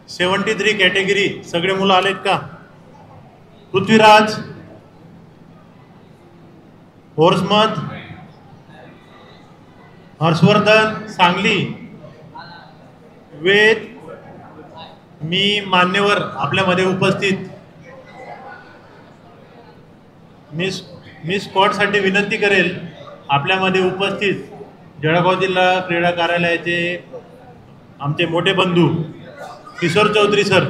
73 category सगळे मुलं आलेत का? पृथ्वीराज, होर्समत, हर्षवर्धन सांगली, वेद, मी मान्यवर आपल्यामध्ये उपस्थित, मी स्क्वॉडसाठी विनंती करेल आपल्यामध्ये उपस्थित जळगाव जिल्हा क्रीडा कार्यालयाचे आमचे मोठे बंधू किशोर चौधरी सर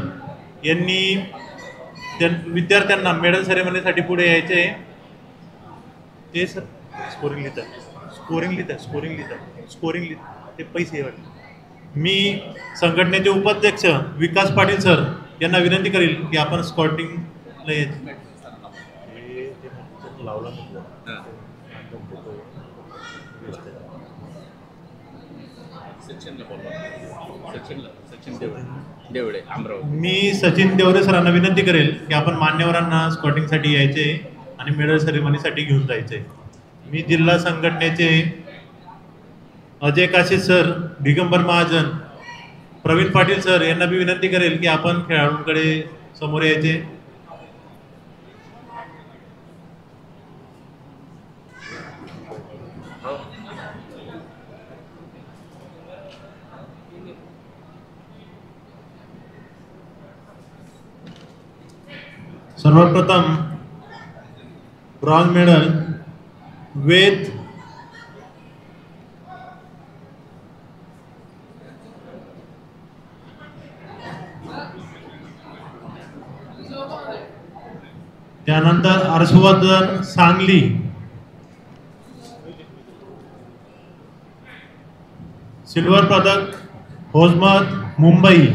यांनी विद्यार्थ्यांना मेडल सेरेमनीसाठी पुढे यायचे. ते सर स्कोरिंग लिहितात ते पैसे वाटले. मी संघटनेचे उपाध्यक्ष विकास पाटील सर यांना विनंती करेल की आपण स्कॉटिंगला यायचे. मी सचिन देवरे सरांना विनंती करेल की आपण मान्यवरांना स्कॉटिंगसाठी यायचे आणि मेडल सेरेमनीसाठी घेऊन जायचे. मी जिल्हा संघटनेचे अजय काशी सर, दिगंबर महाजन, प्रवीण पाटील सर यांना मी विनंती करेल की आपण खेळाडूंकडे समोर यायचे. सर्वप्रथम ब्रॉन्झ मेडल वेद, त्यानंतर हर्षवर्धन सांगली, सिल्वर पदक होर्समत मुंबई,